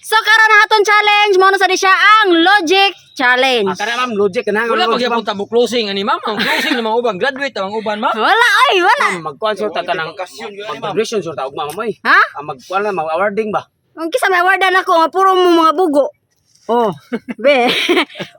So karon na aton challenge mo na sa di siya ang logic challenge. Kana ma'am, logic na. Wala pagyapon ta mo closing ani ma'am. Ang closing ng mga uban, graduate ang uban ma'am. Wala ay, wala. Magkuhan ta ng mag-graduation sure ta ugma mamay. Ha? Magkuhan na mag-awarding ba? Ang kisa may awardan ako nga puro mo mga bugo. Oh, be.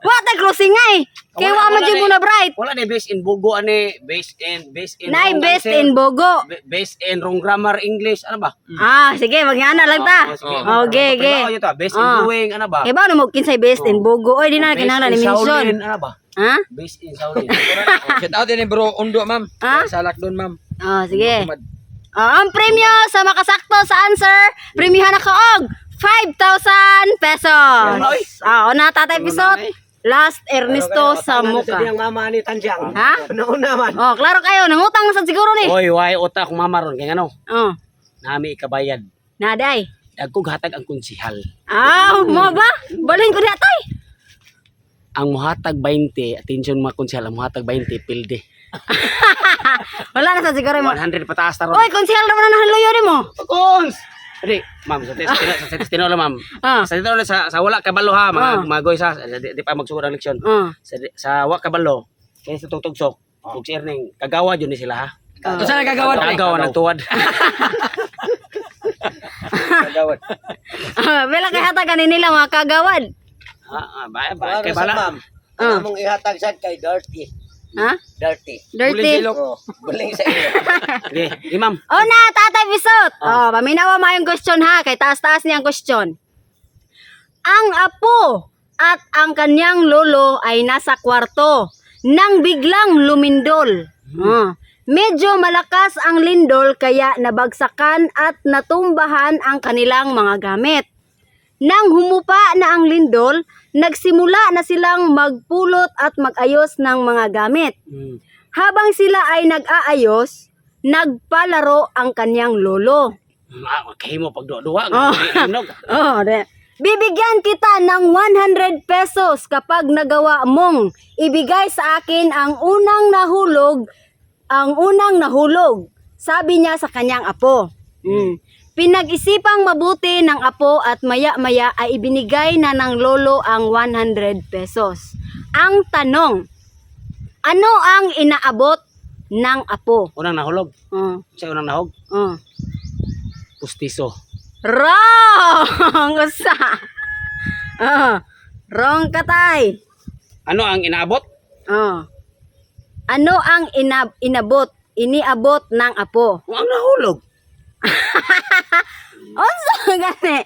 What the closing ay? Kaya wa man jud mo na bright. Wala na based in Bugo ani, based in Nay wrong best answer, in Bogo. based in wrong grammar English ano ba? Ah, sige, magyana lang ta. Okay, okay. Based in doing ano ba? Eh ba mo kinsay best in Bogo? Oy, di na kinahanglan ni mention. Shaolin ano ba? Ha? Based in Shaolin. Shout out din bro Undo ma'am. Ha? Salak doon ma'am. Oh, sige. Ang premyo sa makasakto sa answer, premihan ako og 5,000 pesos. Na tatay episode. Last Ernesto sa muka. Yang mama ni Tanjang. Ha? Nauna man. Oh, klaro kayo, nangutang sa siguro ni. Oy, why utak mamaron kay ano? Oh, Nami ikabayad. naday. Dagkog hatag ang konsihal. Mo ba? Balhin ko diha tay. Ang muhatag 20, attention mga konsihal, ang muhatag 20 pilde. Wala na sa siguro mo. 100 pataas ta ron. Oy, konsehal naman na haloyo ni mo. Kons! Di, ma'am, sa testino lang, ma'am. Ah. Sa testino lang, sa wala kabalo ha, mga goy sa, di pa magsuot ang leksyon. Sa wala kabalo, kaya sa tugtugsok, kung si Erning, kagawa yun ni sila ha. Kung saan nagagawad pre? Kagawa nagtuwad. Nagagawad. Bela kay hatagan nila mga kagawad. Kay bala. Ma'am. Ano mong ihatag sad kay Dirty. Ha? Dirty. Dirty. Oh, buling sa iyo. Di, ma'am. Oh na, tatay Bisot. Oh, paminawa mo yung question ha, kay taas-taas niya ang question. Ang apo at ang kanyang lolo ay nasa kwarto nang biglang lumindol. Medyo malakas ang lindol kaya nabagsakan at natumbahan ang kanilang mga gamit. Nang humupa na ang lindol, nagsimula na silang magpulot at mag-ayos ng mga gamit. Habang sila ay nag-aayos, nagpalaro ang kanyang lolo. Kayo mo pagduwa-duwa. Bibigyan kita ng 100 pesos kapag nagawa mong ibigay sa akin ang unang nahulog, sabi niya sa kanyang apo. Pinag-isipang mabuti ng apo at maya-maya ay ibinigay na ng lolo ang 100 pesos. Ang tanong, ano ang inaabot ng apo? Unang nahulog. Siya unang nahog. Pustiso. Wrong! Usa. Wrong katay. Ano ang inaabot? Ano ang iniabot ng apo? Ang nahulog. Unsa gani?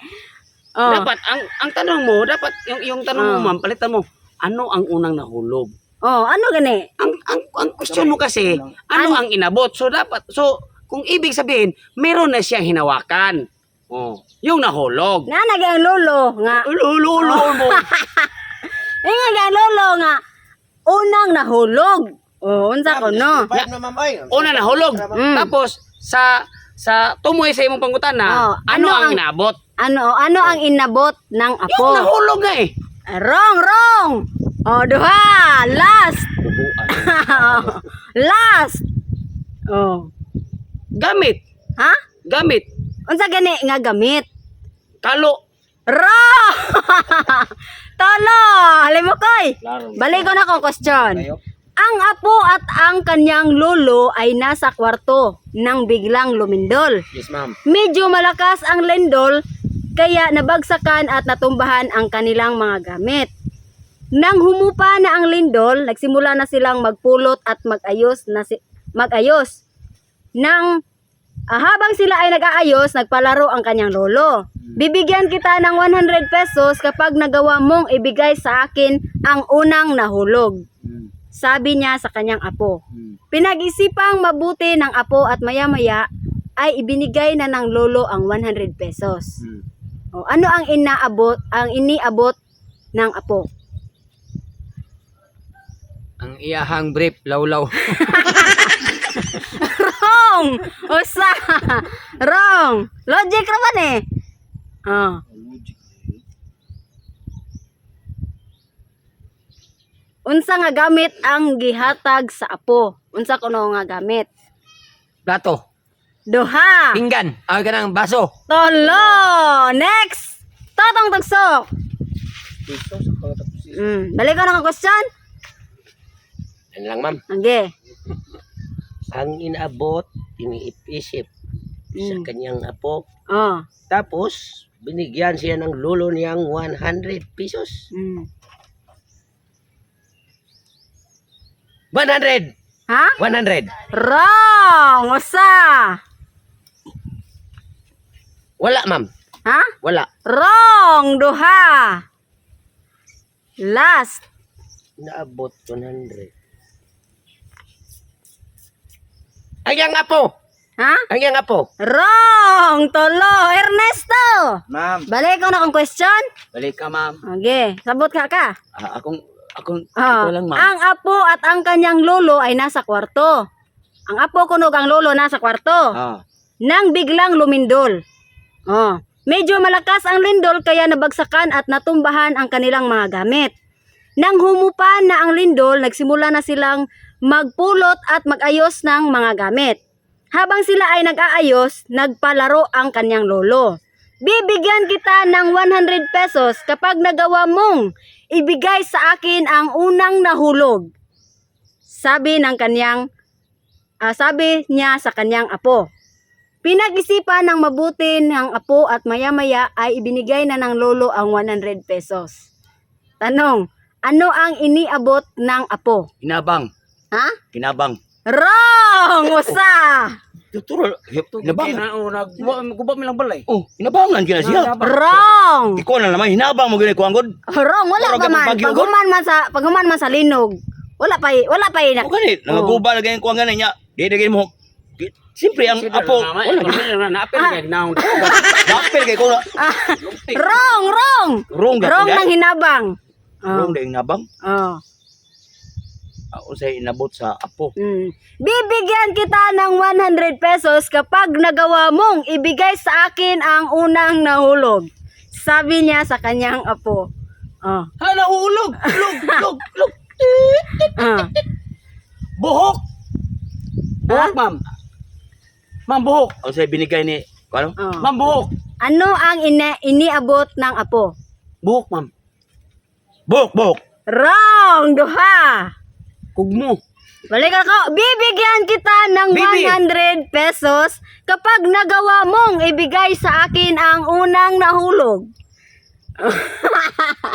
Dapat ang tanong mo, dapat yung tanong mo ma'am, palitan mo. Ano ang unang nahulog? Ano gani? Ang question mo kasi, ano ang inabot? So dapat kung ibig sabihin, meron na siyang hinawakan. Yung nahulog. Na ang lolo nga. Lolo mo. Nga lolo nga unang nahulog. Unsa ko no? Five na ma'am ay. Una nahulog. Tapos sa tumoy sa imong pangutana, ano ang inabot? Ano ang inabot ng apo? Yung nahulog nga eh. Wrong. Duha. Last. Last. Gamit. Ha? Gamit. Unsa gani nga gamit? Kalo. Wrong. Tolo. Alam mo koy. Balik ko na ko question. Ang apo at ang kanyang lolo ay nasa kwarto nang biglang lumindol. Yes ma'am. Medyo malakas ang lindol kaya nabagsakan at natumbahan ang kanilang mga gamit. Nang humupa na ang lindol, nagsimula na silang magpulot at mag-ayos. Habang sila ay nag-aayos, nagpalaro ang kanyang lolo. Bibigyan kita ng 100 pesos kapag nagawa mong ibigay sa akin ang unang nahulog, sabi niya sa kanyang apo. Pinag-isipang mabuti ng apo at maya-maya ay ibinigay na ng lolo ang 100 pesos. Ano ang iniabot ng apo? Ang iyahang brief lawlaw. Wrong! Usa! Wrong! Logic naman eh. Unsa nga gamit ang gihatag sa apo? Unsa kuno nga gamit? Plato. Duha. Pinggan. Ganang baso. Tolo. Next. Totong tugsok. Dito sa pagkatapos. Balik ko na ang question. Yan lang, ma'am. Okay. Ang inaabot, iniisip sa kanyang apo. Oh. Tapos, binigyan siya ng lolo niyang 100 pesos. 100! Ha? 100! Wrong! Usa! Wala, ma'am. Ha? Wala. Wrong! Duha! Last! Naabot 100. Ang yang apo! Ha? Ang yang apo! Wrong! Tolo! Ernesto! Ma'am, Balik ko na akong question. balik ka ma'am. Okay. Sabot ka ka. Akong Oh, ito lang ma'am. ang apo at ang kanyang lolo ay nasa kwarto. Ang apo kunog ang lolo nasa kwarto. Ah. Nang biglang lumindol. Oh, medyo malakas ang lindol kaya nabagsakan at natumbahan ang kanilang mga gamit. Nang humupa na ang lindol, nagsimula na silang magpulot at magayos ng mga gamit. Habang sila ay nag-aayos, nagpalaro ang kanyang lolo. Bibigyan kita ng 100 pesos kapag nagawa mong ibigay sa akin ang unang nahulog. Sabi niya sa kanyang apo. Pinag-isipan ng mabuti ng apo at maya-maya ay ibinigay na ng lolo ang 100 pesos. Tanong, ano ang iniabot ng apo? Inabang. Ha? Kinabang. Wrong! Usa! Tuturo. Hinabang. Nagubab mi lang balay. Oh, hinabangan kina siya. Wrong! Ikaw na naman, hinabang mo gini kuang god. Wrong, wala Pero pa man. bagyo, Paghuman man sa linog. Wala pa na. O ganit, nangaguba na ganyan kuang ganyan niya. Di mo. Siyempre, ang apo. Wala, Napil kay naong. napil kay ko. Wrong! Wrong Wrong gapon ng hinabang. Wrong dahil hinabang. Oh. Ako sa inabot sa apo. Bibigyan kita ng 100 pesos kapag nagawa mong ibigay sa akin ang unang nahulog. Sabi niya sa kanyang apo. Oh. Hala, ulog. Lug. Ah. Buhok. Buhok ma'am. Ma'am buhok. Ako sa binigay ni, ano? Oh. Ma'am buhok. Ano ang iniabot ng apo? Buhok ma'am. Buhok. Wrong! Duha! Kugmo. Balik ako. Bibigyan kita ng Bibi. 100 pesos kapag nagawa mong ibigay sa akin ang unang nahulog.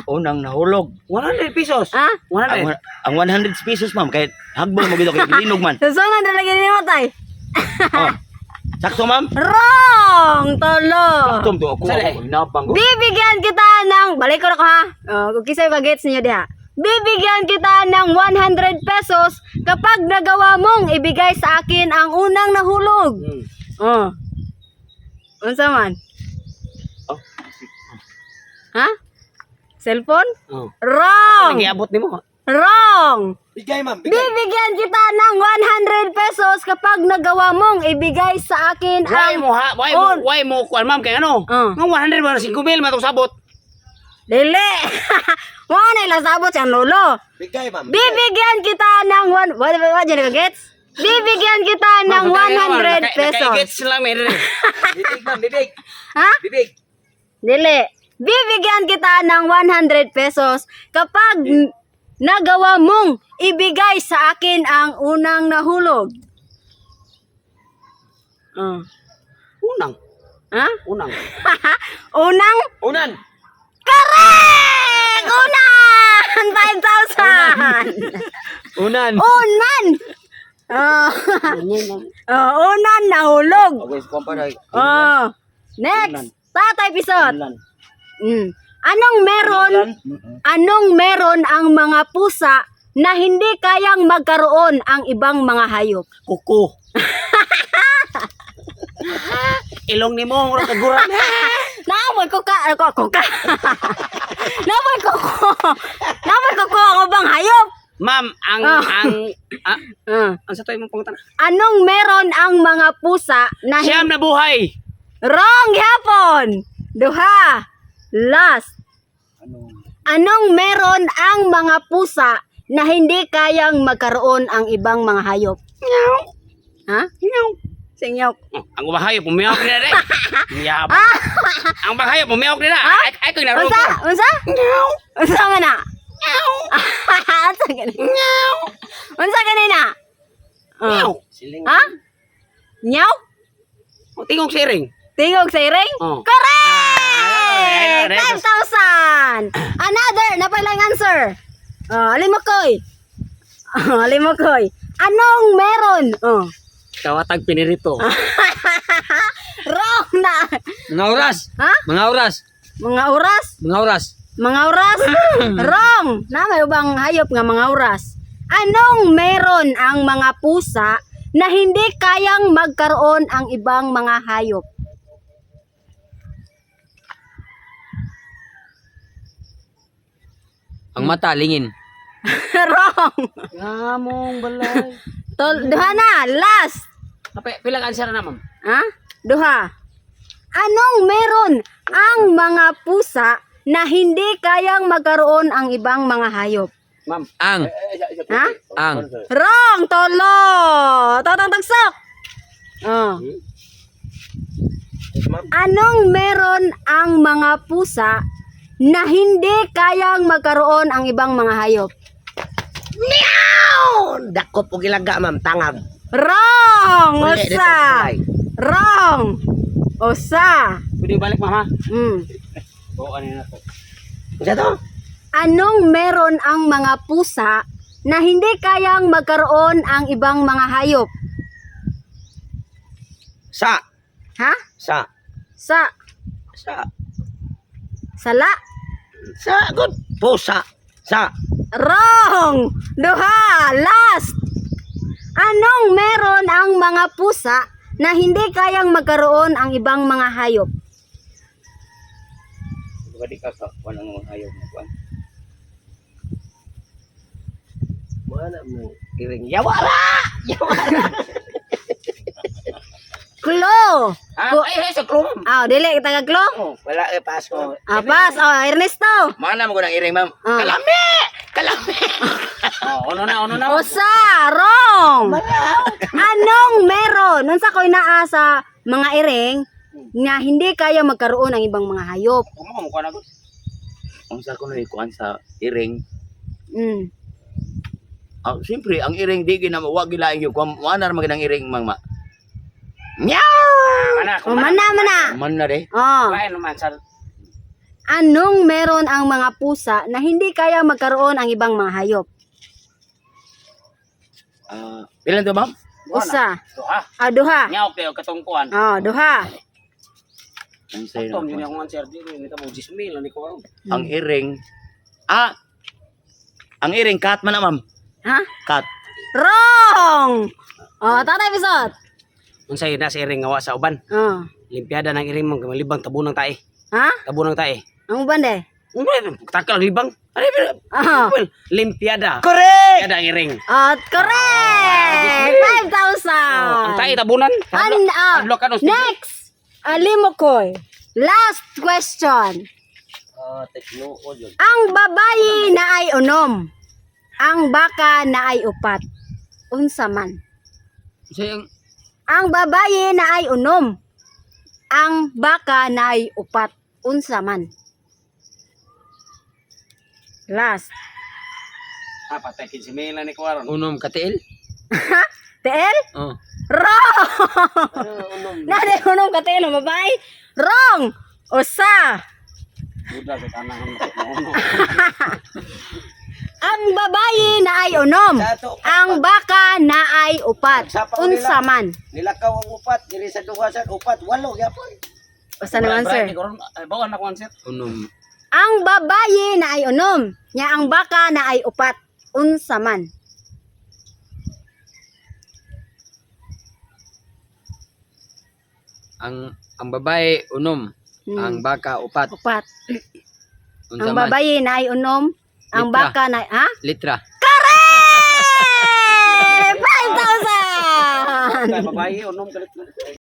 Unang nahulog. 100 pesos. Ha? 100. Ang 100 pesos, ma'am, kahit hagbang mo gito kay linog man. Susunod na lagi ni Matay. Oh. Sakto, ma'am? Wrong! Tolo! Sakto, to ako. Sali. Hinabang ko. Bibigyan kita ng... Balik ko na ko ha. Kung kisay bagets niyo diha. Bibigyan kita ng 100 pesos kapag nagawa mong ibigay sa akin ang unang nahulog. Oh. Unsa man? Oh. Ha? Cellphone? Oh. Wrong! Nagiabot nimo. Wrong! Bigay, ma'am. Bibigyan kita ng 100 pesos kapag nagawa mong ibigay sa akin Why ang... mo ha? Why mo kuan ma'am kay ano? Ng 100 mo 5,000 matong sabot. Dili! Mga na ilang sabot siyang lolo. Bigay, ma'am. Bibigyan kita ng... What dyan gets? Bibigyan kita ng 100 pesos. Gets lang may rin. Bibig, ma'am. Bibig. Ha? Bibig. Dili. Bibigyan kita ng 100 pesos kapag nagawa mong ibigay sa akin ang unang nahulog. Unang. Ha? Unang. Unang? Unan. Correct! Unan! 5,000! Unan. Unan! Unan nahulog. Okay, so kumpara. Next, Tatay Pisot. Anong meron ang mga pusa na hindi kayang magkaroon ang ibang mga hayop? Kuko. Ilong nimo ora kaguran. Naamoy ko ka. Naamoy ko ako bang hayop? Ma'am, ang sa toy mong pangutan. Anong meron ang mga pusa na Siyam na buhay. Wrong hapon. Duha. Last. Anong meron ang mga pusa na hindi kayang magkaroon ang ibang mga hayop? Meow. Ha? Meow. Singyok. Ang bahaya pumiyok nila deh. Miyabang. Ang bahaya pumiyok nila. Ay ko ginaro Unsa? ko. Unsa? Unsa man na? Unsa ganina? Unsa ganina? Meow. Ha? Nyaw? Tingog siring. Tingog sa iring? Oh. Correct! 5,000! Another, napalang answer. Alimokoy. Alimokoy. Anong meron? Kawatag pinirito. Wrong na. Mga oras. Ha? Mga oras. Mga oras? Mga oras. Mga oras? Wrong. Na may ubang hayop nga mga oras. Anong meron ang mga pusa na hindi kayang magkaroon ang ibang mga hayop? Ang mata, lingin. Wrong. Ngamong balay. Duha na. Last. Pilang answer na ma'am. Ha? Duha. Anong meron ang mga pusa na hindi kayang magkaroon ang ibang mga hayop? Ma'am. Ang. Ha? Ang. Wrong, tolo. Totong tagsok. Anong meron ang mga pusa na hindi kayang magkaroon ang ibang mga hayop? Meow! Dako po gilaga, ma'am. Tangab. Wrong! Uli, dito, Usa! tulay. Wrong! Usa! Pwede balik ma'am ha. Oo, ano na to. Isa to? Anong meron ang mga pusa na hindi kayang magkaroon ang ibang mga hayop? Sa. Ha? Sa. Sa Sa. sala? Sa. Good. Pusa. Sa. Wrong! Duha! Last! Anong meron ang mga pusa na hindi kayang magkaroon ang ibang mga hayop? Pwede ka ka. Walang ayaw mo. Mana mo? Iring. Yawara! Klo! Ay, sa klo ma'am. Dili kita klo? Oh, wala kay pasko. Pas, Ernesto. Mana mo ko ng iring, ma'am? Kalami! Kalami! Ono na. Usa, wrong. Anong meron? Unsa koy naa sa mga iring nga hindi kaya magkaroon ng ibang mga hayop? Ma'am, mukha na ko. Ang sa ko na ikuan sa iring. Mm. Siyempre, ang iring di ginamawag gilaing yung kuwan. Mana naman ang iring, mama. Meow! Mana. Man na de. Kain naman sa Anong meron ang mga pusa na hindi kaya magkaroon ang ibang mga hayop? Ilan to, ma'am? Usa. Duha. Duha. Nyaw kayo katungkuan. Duha. Ang sa'yo Tom, na. yun yung answer dito. Hindi ka mo 10,000. Hindi ko. Ang iring. Ang iring, cat man na, ma'am. Ha? Cat. Wrong! Tatay Bisot. Unsay na si iring ngawa sa uban. Limpiada ng iring mong libang tabunang tae. Ha? Tabunang tae. Ang bande? Takal libang. Well, limpiada. Correct! Limpiada ang iring. Correct! 5,000! Ang tae tabunan. Padlock ka no. Next! Alimokoy. Last question. Teknood yun. Ang babayi na ay unom. Ang baka na ay upat. Unsa man. Ang babayi na ay unom. Ang baka na ay upat. Unsa man. Last. Patay 15,000 ni Kuwaron. Unom katiil? Teel? Oh. Wrong! Nade unom ka teel, babae? Wrong! Usa! Buda sa tanang Ang babayi na ay unom. Ang baka na ay upat. Unsa man. Nilakaw ang upat. Dili sa duwasan. Upat. Walo. Yapon. Usa na answer. Bawan ako answer. Unom. Ang babayi na ay unom. Nya ang baka na ay upat. Unsa man. Ang babae, unom. Ang baka, upat. Upat. Unsa Ang man? babayi na ay unom. Ang Litra. baka na ha? Litra. Correct! 5,000! Babae, unom kalit.